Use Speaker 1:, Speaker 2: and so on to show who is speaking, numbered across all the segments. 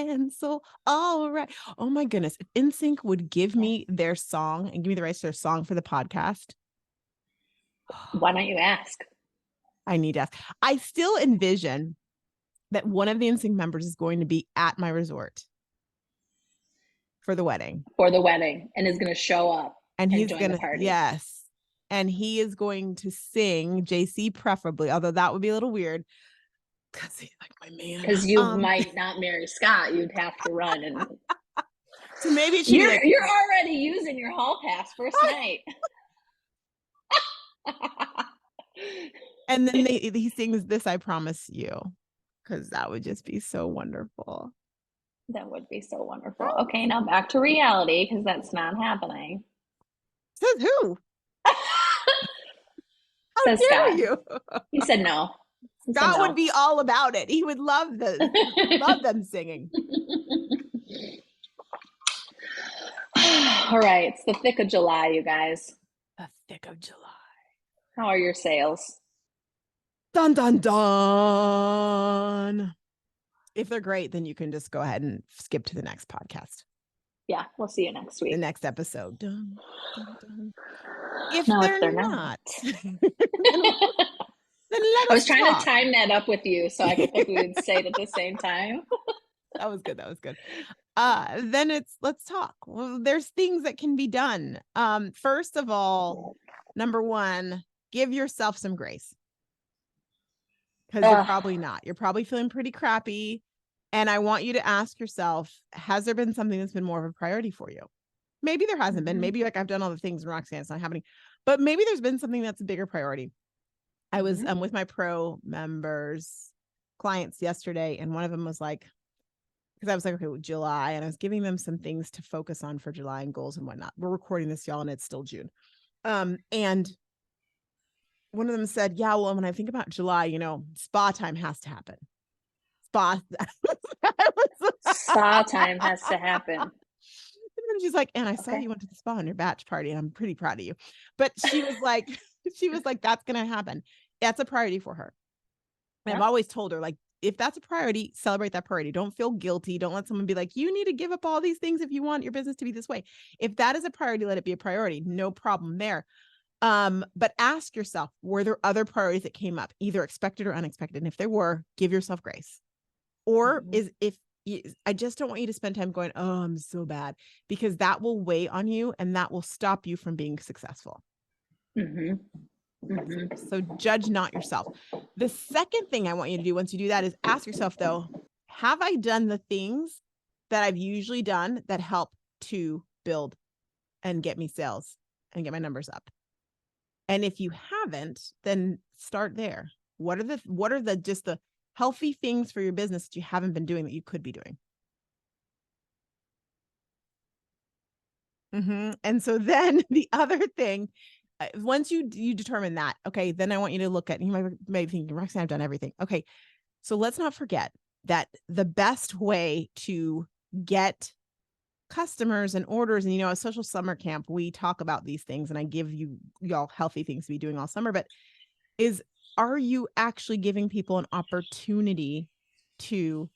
Speaker 1: pencil. All right. Oh my goodness. If NSYNC would give me their song and give me the rights to their song for the podcast.
Speaker 2: Why don't you ask?
Speaker 1: I need to ask. I still envision that one of the NSYNC members is going to be at my resort for the wedding.
Speaker 2: For the wedding, and is going to show up
Speaker 1: and he's
Speaker 2: join
Speaker 1: gonna,
Speaker 2: the party.
Speaker 1: yes. And he is going to sing JC preferably, although that would be a little weird because he's like my man.
Speaker 2: Because you might not marry Scott. You'd have to run. And
Speaker 1: so maybe it should
Speaker 2: you're,
Speaker 1: be like,
Speaker 2: you're already using your hall pass first night.
Speaker 1: and then he sings This I Promise You, because that would just be so wonderful.
Speaker 2: That would be so wonderful. Okay, now back to reality, because that's not happening.
Speaker 1: Says who? How
Speaker 2: Says
Speaker 1: dare
Speaker 2: Scott.
Speaker 1: you?
Speaker 2: He said no.
Speaker 1: Scott would be all about it. He would love love them singing.
Speaker 2: All right, it's the thick of July, you guys.
Speaker 1: The thick of July.
Speaker 2: How are your sales?
Speaker 1: Dun, dun, dun. If they're great, then you can just go ahead and skip to the next podcast.
Speaker 2: Yeah, we'll see you next week.
Speaker 1: The next episode. Dun, dun, dun. If they're not. Then
Speaker 2: I was trying to time that up with you so I could think we would say it at the same time.
Speaker 1: That was good. Then let's talk. Well, there's things that can be done. First of all, number one, give yourself some grace. Because you're probably not. You're probably feeling pretty crappy. And I want you to ask yourself, has there been something that's been more of a priority for you? Maybe there hasn't been. Maybe like I've done all the things in Roxanne, it's not happening. But maybe there's been something that's a bigger priority. I was with my pro members, clients yesterday, and one of them was like, because I was like, okay, well, July, and I was giving them some things to focus on for July and goals and whatnot. We're recording this, y'all, and it's still June. And one of them said, yeah, well, when I think about July, spa time has to happen. Spa
Speaker 2: time has to happen.
Speaker 1: And then she's like, and I saw you went to the spa on your batch party, and I'm pretty proud of you. But she was like, that's going to happen. That's a priority for her. And I've always told her, like, if that's a priority, celebrate that priority. Don't feel guilty. Don't let someone be like, you need to give up all these things if you want your business to be this way. If that is a priority, let it be a priority. No problem there. But ask yourself, were there other priorities that came up, either expected or unexpected? And if there were, give yourself grace. Or I just don't want you to spend time going, oh, I'm so bad, because that will weigh on you and that will stop you from being successful. So judge not yourself. The second thing I want you to do once you do that is ask yourself, though, have I done the things that I've usually done that help to build and get me sales and get my numbers up? And if you haven't, then start there. What are the just the healthy things for your business that you haven't been doing that you could be doing? And so then the other thing, once you determine that, okay, then I want you to look at, you might be thinking, Roxanne, I've done everything. Okay. So let's not forget that the best way to get customers and orders, and at Social Summer Camp, we talk about these things, and I give y'all healthy things to be doing all summer, but are you actually giving people an opportunity to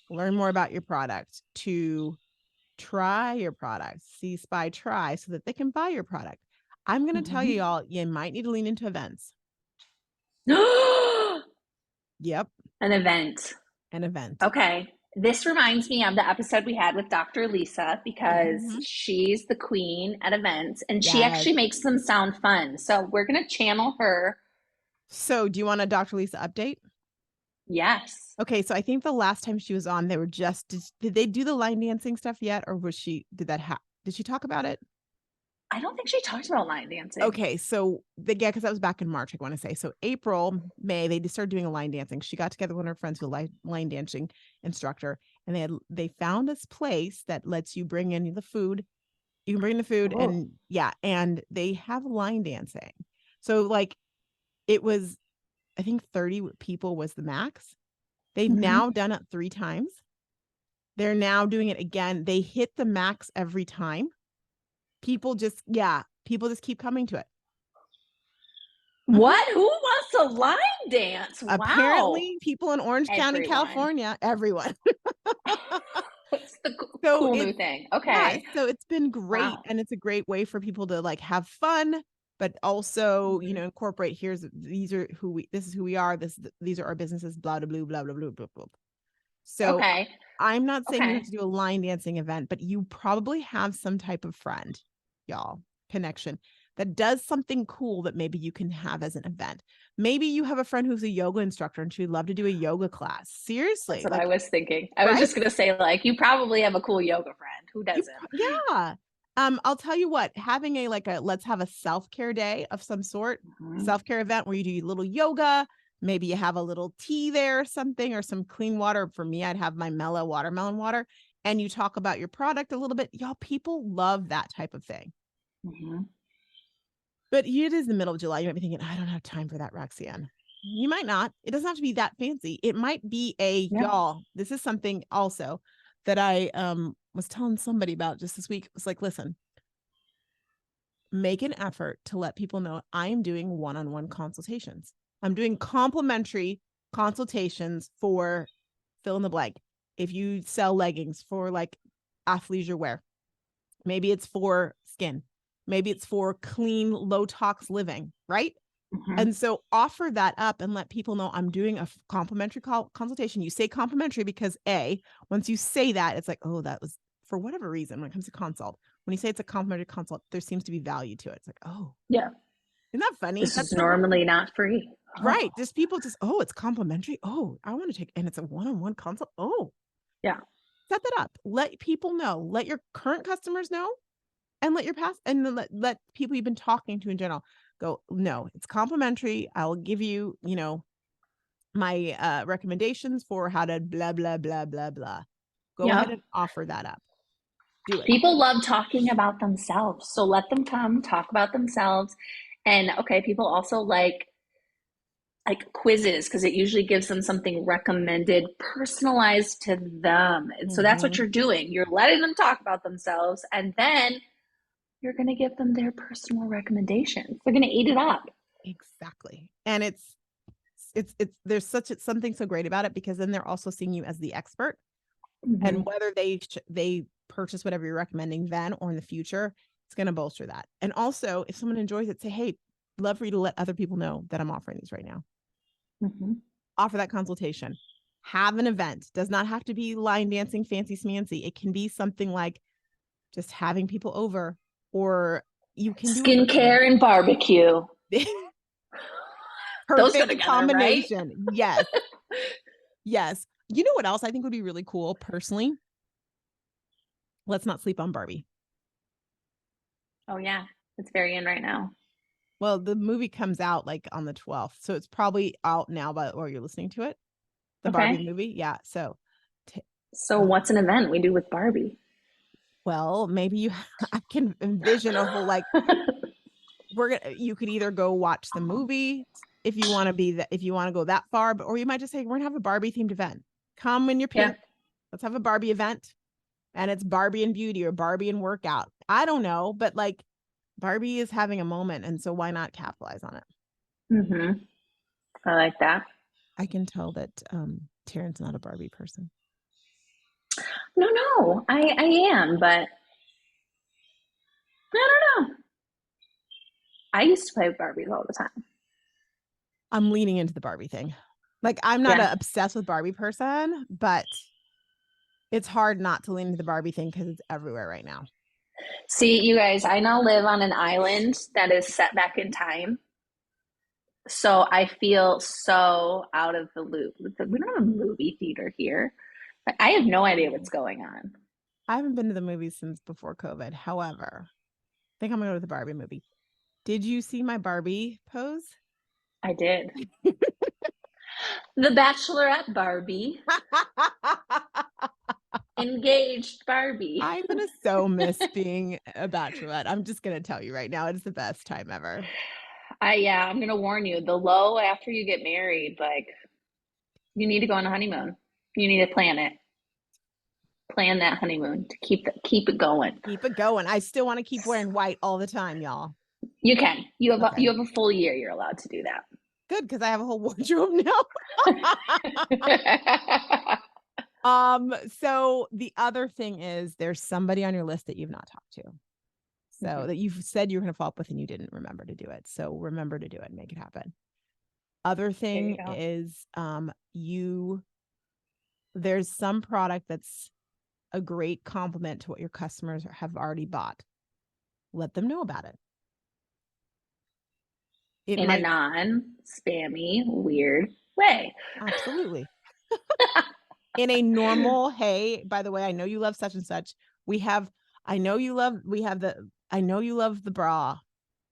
Speaker 1: learn more about your product, to try your product, see, spy, try, so that they can buy your product? I'm going to tell you all, you might need to lean into events. Yep.
Speaker 2: An event. Okay. This reminds me of the episode we had with Dr. Lisa, because she's the queen at events, and she actually makes them sound fun. So we're going to channel her. So
Speaker 1: do you want a Dr. Lisa update?
Speaker 2: Yes.
Speaker 1: Okay. So I think the last time she was on, they were did they do the line dancing stuff yet? Or did she talk about it?
Speaker 2: I don't think she talked about line dancing.
Speaker 1: Okay. So because that was back in March, I want to say. So April, May, they just started doing a line dancing. She got together with her friends who are line dancing instructor, and they found this place that lets you bring in the food. You can bring the food and they have line dancing. So it was, I think 30 people was the max. They've now done it 3 times. They're now doing it again. They hit the max every time. People just keep coming to it.
Speaker 2: What? Who wants to line dance. Wow.
Speaker 1: Apparently people in Orange County,
Speaker 2: Everyone.
Speaker 1: California, everyone.
Speaker 2: It's the
Speaker 1: So
Speaker 2: cool new thing.
Speaker 1: yeah,
Speaker 2: Okay.
Speaker 1: so it's been great.
Speaker 2: Wow.
Speaker 1: And it's a great way for people to like have fun, but also, you know, incorporate this is who we are. These are our businesses, blah, blah, blah, blah, blah, blah, blah, blah. So
Speaker 2: Okay.
Speaker 1: I'm not saying you have
Speaker 2: Okay.
Speaker 1: to do a line dancing event, but you probably have some type of friend, y'all, connection that does something cool that maybe you can have as an event. Maybe you have a friend who's a yoga instructor and she'd love to do a yoga class.
Speaker 2: That's
Speaker 1: Seriously,
Speaker 2: what I
Speaker 1: like,
Speaker 2: was thinking. I was
Speaker 1: right?
Speaker 2: just gonna say, like, you probably have a cool yoga friend. Who doesn't?
Speaker 1: Yeah. I'll tell you what, having a let's have a self-care day of some sort,
Speaker 2: Mhm.
Speaker 1: self-care event where you do a little yoga, maybe you have a little tea there or something, or some clean water. For me, I'd have my mellow watermelon water, and you talk about your product a little bit. Y'all, people love that type of thing.
Speaker 2: Mhm.
Speaker 1: But it is the middle of July. You might be thinking, I don't have time for that, Roxanne. You might not. It doesn't have to be that fancy. It might be
Speaker 2: Yeah.
Speaker 1: y'all. This is something also that I was telling somebody about just this week. It was like, listen, make an effort to let people know I am doing one-on-one consultations. I'm doing complimentary consultations for fill in the blank. If you sell leggings for like athleisure wear, maybe it's for skin, maybe it's for clean, low tox living, right?
Speaker 2: Mhm.
Speaker 1: And so offer that up and let people know I'm doing a complimentary consultation. You say complimentary because once you say that, it's like, oh, that was for whatever reason when it comes to consult. When you say it's a complimentary consult, there seems to be value to it. It's like, oh,
Speaker 2: Yeah.
Speaker 1: isn't that funny?
Speaker 2: This
Speaker 1: That's
Speaker 2: is
Speaker 1: so funny.
Speaker 2: normally not free.
Speaker 1: Right.
Speaker 2: Oh.
Speaker 1: Just people just, oh, it's complimentary. Oh, I want to take, and it's a one-on-one consult. Oh,
Speaker 2: Yeah.
Speaker 1: set that up. Let people know. Let your current customers know, and let your past, and then let people you've been talking to in general go, no, it's complimentary. I'll give you, my recommendations for how to blah, blah, blah, blah, blah. Go
Speaker 2: Yeah.
Speaker 1: ahead and offer that up. Do it.
Speaker 2: People love talking about themselves. So let them come talk about themselves. And okay, people also like quizzes because it usually gives them something recommended, personalized to them. And so that's what
Speaker 1: Mm-hmm.
Speaker 2: you're doing. You're letting them talk about themselves, and then you're going to give them their personal recommendations. They're going to eat it up.
Speaker 1: Exactly. And there's something so great about it because then they're also seeing you as the expert,
Speaker 2: Mm-hmm.
Speaker 1: and whether they purchase whatever you're recommending then or in the future, it's going to bolster that. And also, if someone enjoys it, say, hey, love for you to let other people know that I'm offering these right now.
Speaker 2: Mm-hmm.
Speaker 1: Offer that consultation. Have an event. Does not have to be line dancing, fancy smancy. It can be something like just having people over, or you can do
Speaker 2: Skincare and barbecue. Those go
Speaker 1: perfect
Speaker 2: together, right?
Speaker 1: combination. Yes. Yes. You know what else I think would be really cool personally? Let's not sleep on Barbie.
Speaker 2: Oh, yeah. It's very in right now.
Speaker 1: Well, the movie comes out like on the 12th. So it's probably out now or you're listening to it. The Barbie
Speaker 2: Okay.
Speaker 1: movie. Yeah. So
Speaker 2: So, what's an event we do with Barbie?
Speaker 1: well, maybe I can envision a whole like you could either go watch the movie if you want to if you want to go that far, or you might just say we're gonna have a Barbie themed event. Come in your
Speaker 2: Yeah.
Speaker 1: pink. Let's have a Barbie event, and it's Barbie and beauty or Barbie and workout. I don't know, but like Barbie is having a moment, and so why not capitalize on it?
Speaker 2: Mm-hmm. I like that.
Speaker 1: I can tell that Taryn's not a Barbie person.
Speaker 2: No, no, I am, but I don't know. I used to play with Barbies all the time.
Speaker 1: I'm leaning into the Barbie thing. Like I'm not
Speaker 2: Yeah.
Speaker 1: a obsessed with Barbie person, but it's hard not to lean into the Barbie thing because it's everywhere right now.
Speaker 2: See, you guys, I now live on an island that is set back in time. So I feel so out of the loop. We don't have a movie theater here. I have no idea what's going on.
Speaker 1: I haven't been to the movies since before COVID. However, I think I'm gonna go to the Barbie movie. Did you see my Barbie pose?
Speaker 2: I did. The Bachelorette Barbie, engaged Barbie.
Speaker 1: I'm gonna so miss being a bachelorette. I'm just gonna tell you right now, it's the best time ever.
Speaker 2: Yeah, I'm gonna warn you. The low after you get married, like you need to go on a honeymoon. You need to plan it. Plan that honeymoon to keep it going.
Speaker 1: Keep it going. I still want to keep wearing white all the time, y'all.
Speaker 2: You can. You have
Speaker 1: Okay.
Speaker 2: a full year. You're allowed to do that.
Speaker 1: good because I have a whole wardrobe now. So the other thing is there's somebody on your list that you've not talked to. So that you've said you're going to follow up with and you didn't remember to do it. So remember to do it and make it happen. Other thing is there's some product that's a great compliment to what your customers have already bought. Let them know about it.
Speaker 2: In a non-spammy, weird way.
Speaker 1: Absolutely. In a normal, hey, by the way, I know you love such and such. I know you love the bra,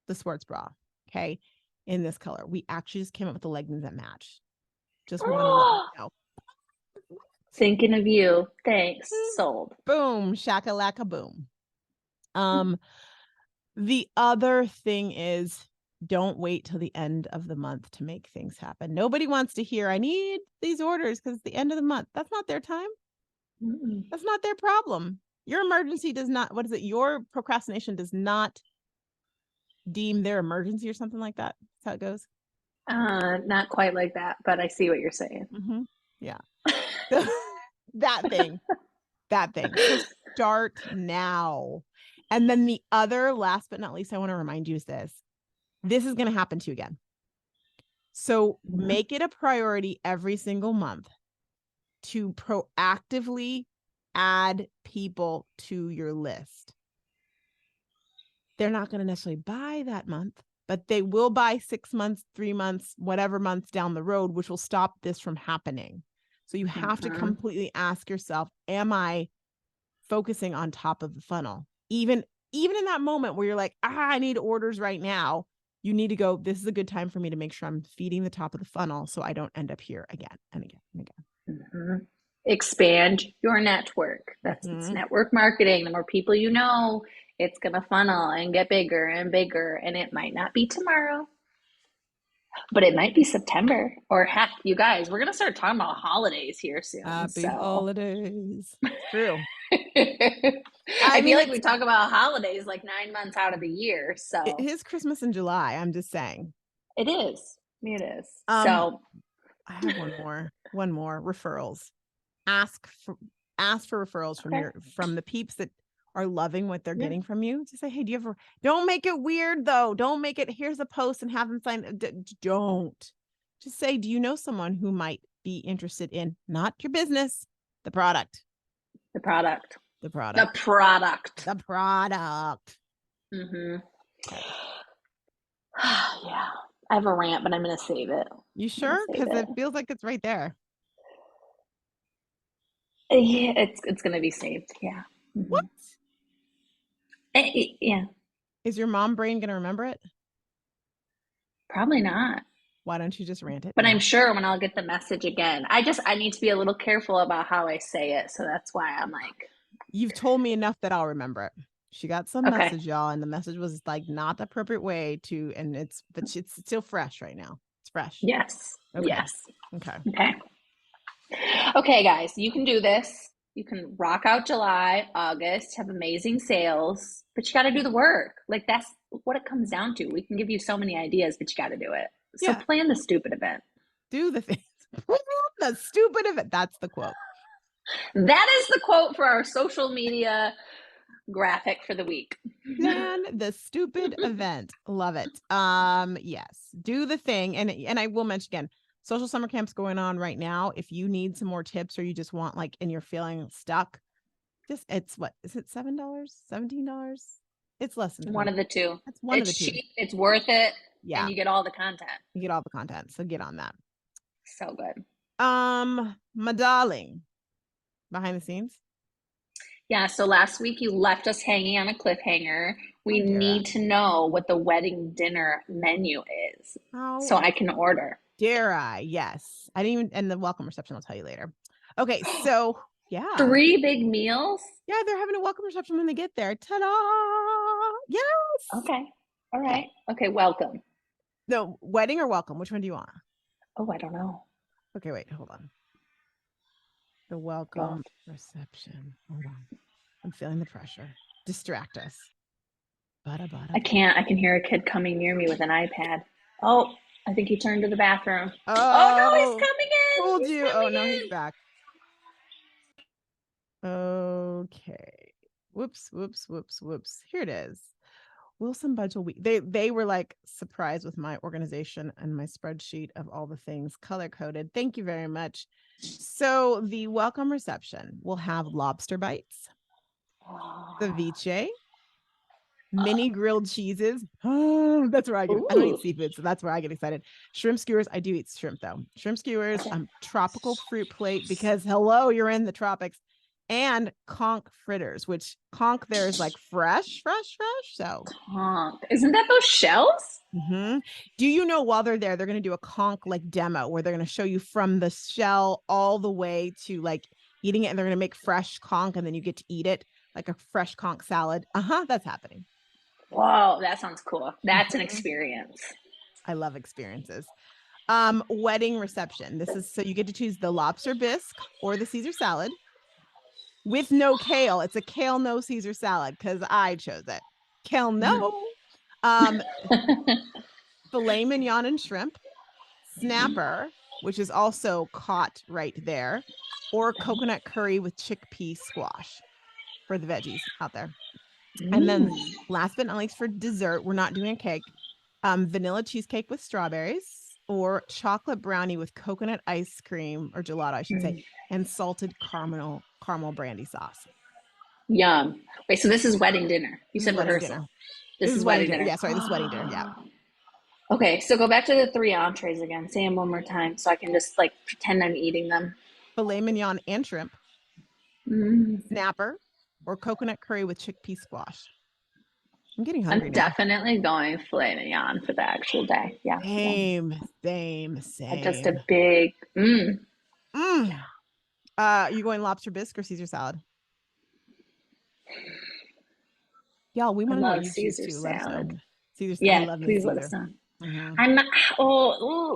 Speaker 1: the sports bra. Okay. In this color. We actually just came up with the leggings that match. Just want to let you know.
Speaker 2: Thinking of you. Thanks. Sold.
Speaker 1: Boom. Shakalaka boom. The other thing is don't wait till the end of the month to make things happen. Nobody wants to hear, I need these orders because it's the end of the month. That's not their time. That's not their problem. Your emergency does not, your procrastination does not deem their emergency or something like that. That's how it goes.
Speaker 2: Not quite like that, but I see what you're saying.
Speaker 1: Yeah. that thing. So start now. And then the other, last but not least, I want to remind you is this is going to happen to you again. So make it a priority every single month to proactively add people to your list. They're not going to necessarily buy that month, but they will buy 6 months, 3 months, whatever months down the road, which will stop this from happening. So you have to completely ask yourself, am I focusing on top of the funnel? Even in that moment where you're like, I need orders right now, you need to go, this is a good time for me to make sure I'm feeding the top of the funnel so I don't end up here again and again and again.
Speaker 2: Expand your network. That's it's network marketing. The more people you know, it's going to funnel and get bigger and bigger. And it might not be tomorrow, but it might be September. Or heck, you guys, we're going to start talking about holidays here soon.
Speaker 1: Happy holidays. True.
Speaker 2: I feel like we talk about holidays like 9 months out of the year. So
Speaker 1: it is Christmas in July. I'm just saying.
Speaker 2: It is.
Speaker 1: So I have one more referrals. Ask for referrals from the peeps that are loving what they're getting from you. To say, hey, do you ever? Don't make it weird though. Don't make it. Here's a post and have them sign. Don't. Just say, do you know someone who might be interested in not your business, the product.
Speaker 2: The product. Yeah. I have a rant, but I'm going to save it.
Speaker 1: You sure? Because it feels like it's right there.
Speaker 2: Yeah, it's going to be saved. Yeah.
Speaker 1: What?
Speaker 2: Yeah.
Speaker 1: Is your mom brain going to remember it?
Speaker 2: Probably not.
Speaker 1: Why don't you just rant it?
Speaker 2: But I'm sure when I'll get the message again, I need to be a little careful about how I say it. So that's why I'm like.
Speaker 1: You've told me enough that I'll remember it. She got some message, y'all, and the message was like not the appropriate way to, but it's still fresh right now. It's fresh.
Speaker 2: Yes.
Speaker 1: Okay.
Speaker 2: Yes.
Speaker 1: Okay.
Speaker 2: Okay, guys, you can do this. You can rock out July, August, have amazing sales, but you got to do the work. Like that's what it comes down to. We can give you so many ideas, but you got to do it. So plan the stupid event.
Speaker 1: Do the things. The stupid event. That's the quote.
Speaker 2: That is the quote for our social media graphic for the week.
Speaker 1: Plan the stupid event. Love it. Yes, do the thing. And I will mention again, social summer camp's going on right now. If you need some more tips or you just want and you're feeling stuck, it's what is it? $7, $17? It's less than
Speaker 2: one of the two.
Speaker 1: It's one of the two.
Speaker 2: Cheap, it's worth it.
Speaker 1: Yeah.
Speaker 2: And you get all the content.
Speaker 1: So get on that.
Speaker 2: So good.
Speaker 1: My darling, behind the scenes.
Speaker 2: Yeah, so last week you left us hanging on a cliffhanger. We need to know what the wedding dinner menu is so I can order.
Speaker 1: Dare I? Yes. I didn't even, and the welcome reception I'll tell you later. Okay, so yeah.
Speaker 2: 3 big meals?
Speaker 1: Yeah, they're having a welcome reception when they get there. Ta-da! Yes!
Speaker 2: Okay. All right. Okay, welcome.
Speaker 1: No, wedding or welcome? Which one do you want?
Speaker 2: Oh, I don't know.
Speaker 1: Okay, wait, hold on. The welcome reception. Hold on. I'm feeling the pressure. Distract us.
Speaker 2: I can't. I can hear a kid coming near me with an iPad. Oh, I think he turned to the bathroom. Oh no, he's
Speaker 1: Oh,
Speaker 2: coming in.
Speaker 1: told
Speaker 2: He's
Speaker 1: you. Oh
Speaker 2: coming
Speaker 1: no, he's
Speaker 2: in.
Speaker 1: back. Okay. Whoops. Here it is. Wilson Budgel Week. They were like surprised with my organization and my spreadsheet of all the things color coded. Thank you very much. So the welcome reception will have lobster bites, ceviche, mini grilled cheeses. Oh, that's where I get. I don't eat seafood, so that's where I get excited. Shrimp skewers. I do eat shrimp though. Shrimp skewers. Tropical fruit plate because hello, you're in the tropics. And conch fritters, which conch there is like fresh. So
Speaker 2: conch. Isn't that those shells?
Speaker 1: Do you know while they're there, they're going to do a conch like demo where they're going to show you from the shell all the way to like eating it, and they're going to make fresh conch, and then you get to eat it like a fresh conch salad. That's happening.
Speaker 2: Whoa, that sounds cool. That's an experience.
Speaker 1: I love experiences. Wedding reception. This is so you get to choose the lobster bisque or the Caesar salad with no kale. It's a kale no Caesar salad because I chose it. Kale no. Filet mignon and shrimp, snapper, which is also caught right there, or coconut curry with chickpea squash for the veggies out there. And then last but not least for dessert, we're not doing a cake. Vanilla cheesecake with strawberries or chocolate brownie with coconut ice cream or gelato, I should say, and salted caramel brandy sauce.
Speaker 2: Yum. Wait, so this is wedding dinner. You said rehearsal.
Speaker 1: Dinner.
Speaker 2: This is wedding dinner.
Speaker 1: Yeah, sorry, this is wedding dinner. Yeah.
Speaker 2: Okay, so go back to the 3 entrees again. Say them one more time so I can just like pretend I'm eating them.
Speaker 1: Filet mignon and shrimp, snapper, or coconut curry with chickpea squash. I'm getting hungry now.
Speaker 2: Definitely going filet mignon for the actual day. Yeah.
Speaker 1: Same.
Speaker 2: Just a big
Speaker 1: you going lobster bisque or Caesar salad? Y'all, we want to know what you choose too. Let us know. Caesar,
Speaker 2: yeah,
Speaker 1: I love
Speaker 2: please
Speaker 1: Caesar.
Speaker 2: Let us know. I'm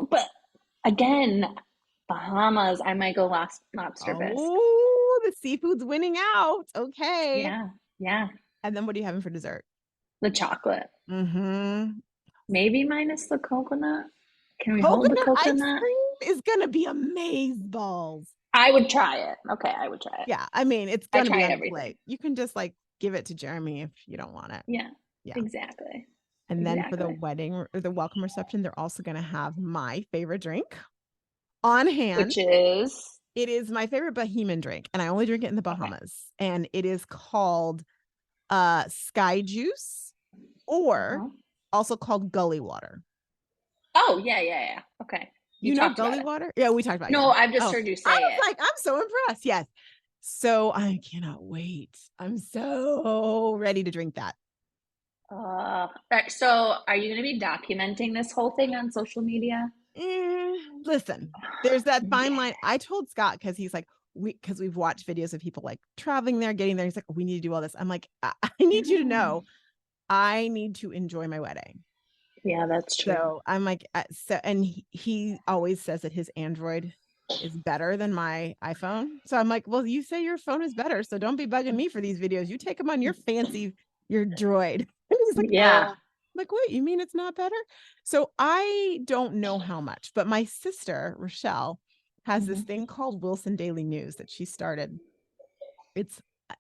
Speaker 2: but again, Bahamas. I might go lobster bisque.
Speaker 1: Oh, the seafood's winning out. Okay.
Speaker 2: Yeah.
Speaker 1: And then what are you having for dessert?
Speaker 2: The chocolate. Maybe minus the coconut. Can we hold the
Speaker 1: Coconut
Speaker 2: coconut?
Speaker 1: ice cream is gonna be amazeballs.
Speaker 2: I would try it. Okay, I would try it.
Speaker 1: Yeah, I mean it's gonna be on the plate. You can just like give it to Jeremy if you don't want it.
Speaker 2: Yeah. Exactly.
Speaker 1: And then for the wedding or the welcome reception, they're also going to have my favorite drink on hand.
Speaker 2: Which is?
Speaker 1: It is my favorite Bahamian drink, and I only drink it in the Bahamas. Okay. And it is called Sky Juice, or also called Gully Water.
Speaker 2: Oh, yeah. Okay.
Speaker 1: You know Gully Water? Yeah, we talked about it.
Speaker 2: No, I've just heard you say it.
Speaker 1: Like, I'm so impressed. Yes. So I cannot wait. I'm so ready to drink that.
Speaker 2: Right, so are you going to be documenting this whole thing on social media?
Speaker 1: Listen, there's that fine line. I told Scott because he's like, because we've watched videos of people like traveling there, getting there. He's like, we need to do all this. I'm like, I need you to know, I need to enjoy my wedding.
Speaker 2: Yeah, that's true.
Speaker 1: So I'm like, and he always says that his Android is better than my iPhone. So I'm like, well, you say your phone is better, so don't be bugging me for these videos. You take them on your your droid. And he's like, yeah. I'm like, wait, you mean it's not better? So I don't know how much, but my sister, Rochelle, has this thing called Wilson Daily News that she started.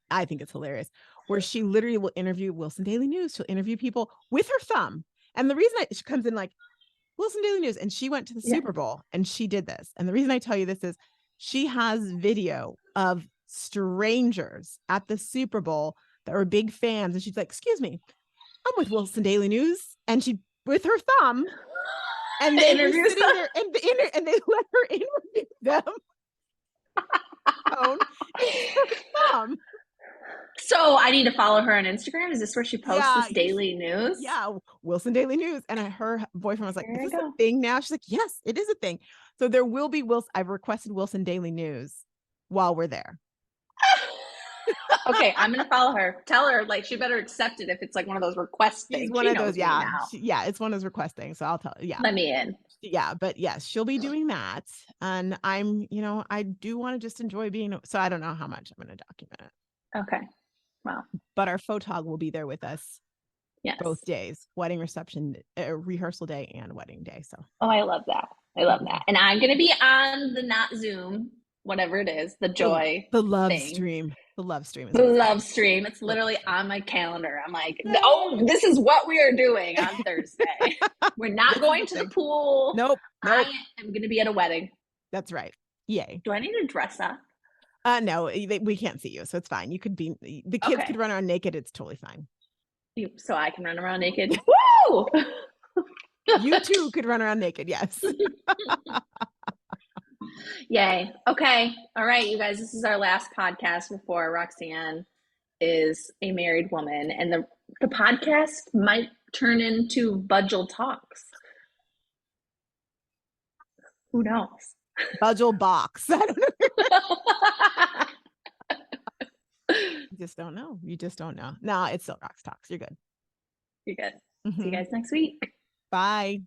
Speaker 1: I think it's hilarious, where she literally will interview Wilson Daily News. She'll interview people with her thumb. And the reason she comes in like Wilson Daily News, and she went to the Super Bowl and she did this. And the reason I tell you this is she has video of strangers at the Super Bowl that were big fans. And she's like, excuse me, I'm with Wilson Daily News. And she, with her thumb, and they were sitting there and they let her interview them. Phone and her thumb.
Speaker 2: So I need to follow her on Instagram. Is this where she posts this daily news?
Speaker 1: Yeah, Wilson Daily News. And her boyfriend was like, is this a thing now? She's like, yes, it is a thing. So there will be I've requested Wilson Daily News while we're there.
Speaker 2: Okay, I'm gonna follow her. Tell her like she better accept it if it's like one of those request things.
Speaker 1: One of those, yeah. It's one of those requesting. So I'll tell. Yeah,
Speaker 2: let me in.
Speaker 1: Yeah, but yes, she'll be doing that, and I'm, I do want to just enjoy being. So I don't know how much I'm going to document it.
Speaker 2: Okay, wow.
Speaker 1: But our photog will be there with us
Speaker 2: Yes.
Speaker 1: Both days, wedding reception, rehearsal day and wedding day. So.
Speaker 2: Oh, I love that. I love that. And I'm going to be on the not Zoom, whatever it is, the joy
Speaker 1: the love
Speaker 2: thing.
Speaker 1: stream. The love stream.
Speaker 2: The love stream. It's literally on my calendar. I'm like,
Speaker 1: Yay.
Speaker 2: oh, this is what we are doing on Thursday. We're not going to the pool.
Speaker 1: Nope.
Speaker 2: I am going to be at a wedding.
Speaker 1: That's right. Yay.
Speaker 2: Do I need to dress up?
Speaker 1: No, we can't see you, so it's fine. You could be, the kids could run around naked. It's totally fine.
Speaker 2: So I can run around naked. Woo!
Speaker 1: You too could run around naked. Yes.
Speaker 2: Yay. Okay. All right, you guys, this is our last podcast before Roxanne is a married woman, and the podcast might turn into Budgel Talks. Who knows?
Speaker 1: Budgel Box. I don't know. You just don't know. You just don't know. No, it's still RoxTalks. You're good.
Speaker 2: You're good. See you guys next week.
Speaker 1: Bye.